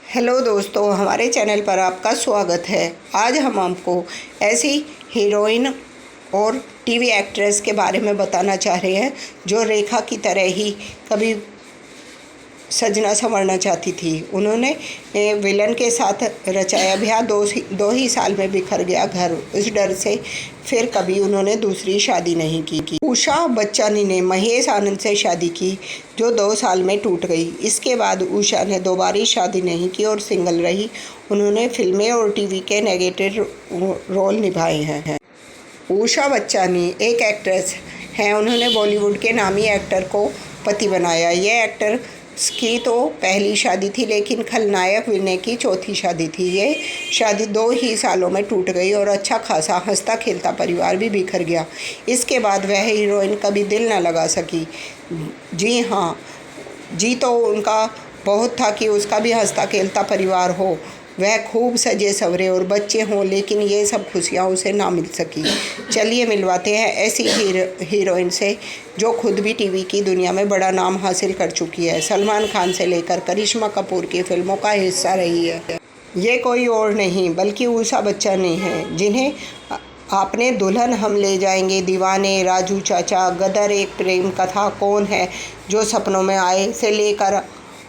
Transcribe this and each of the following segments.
Hello दोस्तों, हमारे channel पर आपका स्वागत है। आज हम आपको ऐसी हीरोइन और टीवी एक्ट्रेस के बारे में बताना चाह रहे हैं जो रेखा की तरह ही कभी सजना संवरना चाहती थी। उन्होंने विलन के साथ रचाया ब्याह, दो ही साल में बिखर गया घर। इस डर से फिर कभी उन्होंने दूसरी शादी नहीं की। उषा बच्चानी ने महेश आनंद से शादी की जो 2 साल में टूट गई। इसके बाद उषा ने दोबारा शादी नहीं की और सिंगल रही। उन्होंने फिल्में और टीवी के नेगेटिव रोल निभाए हैं। उषा बच्चानी एक एक्ट्रेस हैं। उन्होंने बॉलीवुड के नामी एक्टर को पति बनाया। ये एक्टर की तो पहली शादी थी, लेकिन खलनायक विनय की चौथी शादी थी। ये शादी 2 ही सालों में टूट गई और अच्छा खासा हंसता खेलता परिवार भी बिखर गया। इसके बाद वह हीरोइन कभी दिल न लगा सकी। जी हाँ, जी तो उनका बहुत था कि उसका भी हंसता खेलता परिवार हो, वह खूब सजे सवरे और बच्चे हों, लेकिन ये सब खुशियाँ उसे ना मिल सकी। चलिए मिलवाते हैं ऐसी हीरोइन से जो खुद भी टीवी की दुनिया में बड़ा नाम हासिल कर चुकी है। सलमान खान से लेकर करिश्मा कपूर की फिल्मों का हिस्सा रही है। ये कोई और नहीं बल्कि उषा बच्चानी है, जिन्हें आपने दुल्हन हम ले जाएंगे, दीवाने, राजू चाचा, गदर, एक प्रेम कथा, कौन है जो सपनों में आए से लेकर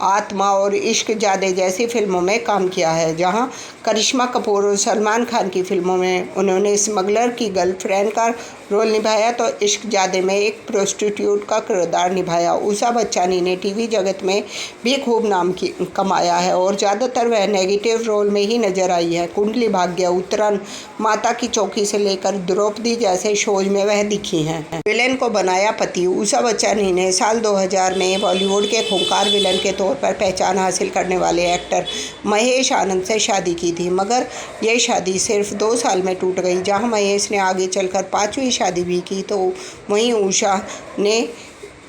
आत्मा और इश्क जादे जैसी फिल्मों में काम किया है। जहां करिश्मा कपूर और सलमान खान की फिल्मों में उन्होंने स्मगलर की गर्लफ्रेंड का रोल निभाया, तो इश्क जादे में एक प्रोस्टिट्यूट का किरदार निभाया। उषा बच्चानी ने टीवी जगत में भी खूब नाम कमाया है और ज़्यादातर वह नेगेटिव रोल में ही नजर आई है। कुंडली भाग्य, उत्तरन, माता की चौकी से लेकर द्रौपदी जैसे शोज में वह दिखी हैं। विलेन को बनाया पति। उषा बच्चानी ने साल 2000 में बॉलीवुड के खूंखार विलन के तौर पर पहचान हासिल करने वाले एक्टर महेश आनंद से शादी की थी, मगर यह शादी सिर्फ 2 साल में टूट गई। जहां महेश ने आगे चलकर 5वीं शादी भी की, तो वहीं उषा ने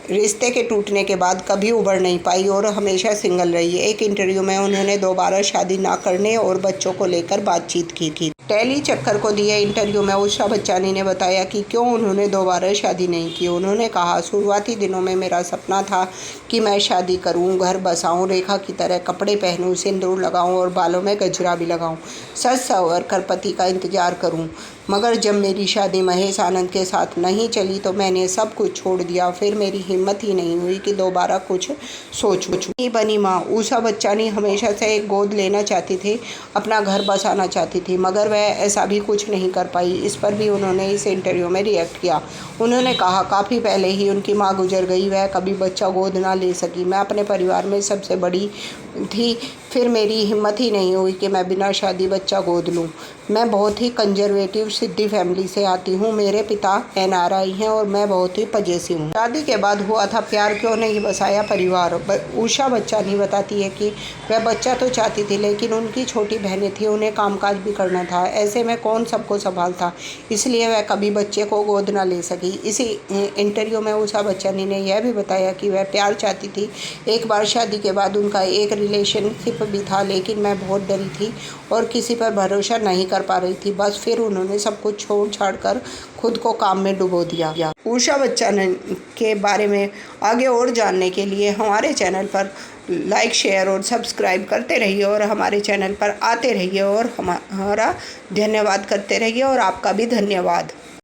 रिश्ते के टूटने के बाद कभी उभर नहीं पाई और हमेशा सिंगल रही। एक इंटरव्यू में उन्होंने दोबारा शादी ना करने और बच्चों को लेकर बातचीत की थी। टेली चक्कर को दिए इंटरव्यू में उषा बच्चानी ने बताया कि क्यों उन्होंने दोबारा शादी नहीं की। उन्होंने कहा, शुरुआती दिनों में मेरा सपना था कि मैं शादी करूं, घर बसाऊं, रेखा की तरह कपड़े पहनूं, सिंदूर लगाऊं और बालों में गजरा भी लगाऊं, सज संवर कर पति का इंतजार करूं। मगर जब मेरी शादी महेश आनंद के साथ नहीं चली तो मैंने सब कुछ छोड़ दिया। फिर मेरी हिम्मत ही नहीं हुई कि दोबारा कुछ सोचूं। बनी माँ। उषा बच्चानी हमेशा से एक गोद लेना चाहती थी, अपना घर बसाना चाहती थी, मगर वह ऐसा भी कुछ नहीं कर पाई। इस पर भी उन्होंने इस इंटरव्यू में रिएक्ट किया। उन्होंने कहा, काफ़ी पहले ही उनकी माँ गुजर गई, वह कभी बच्चा गोद ना ले सकी। मैं अपने परिवार में सबसे बड़ी थी, फिर मेरी हिम्मत ही नहीं हुई कि मैं बिना शादी बच्चा गोद लूं। मैं बहुत ही कंजर्वेटिव सिद्धी फैमिली से आती हूँ। मेरे पिता NRI हैं और मैं बहुत ही पजेसिव हूँ। शादी के बाद हुआ था प्यार, क्यों नहीं बसाया परिवार। उषा बच्चानी बताती है कि वह बच्चा तो चाहती थी, लेकिन उनकी छोटी बहनें थी, उन्हें कामकाज भी करना था। ऐसे में कौन सबको संभालता, इसलिए वह कभी बच्चे को गोद ना ले सकी। इसी इंटरव्यू में उषा बच्चानी ने यह भी बताया कि वह प्यार चाहती थी। एक बार शादी के बाद उनका एक रिलेशनशिप भी था, लेकिन मैं बहुत डरी थी और किसी पर भरोसा नहीं कर पा रही थी। बस फिर उन्होंने सब कुछ छोड़ छाड़ कर खुद को काम में डुबो दिया। उषा बच्चानी के बारे में आगे और जानने के लिए हमारे चैनल पर लाइक, शेयर और सब्सक्राइब करते रहिए और हमारे चैनल पर आते रहिए और हमारा धन्यवाद करते रहिए और आपका भी धन्यवाद।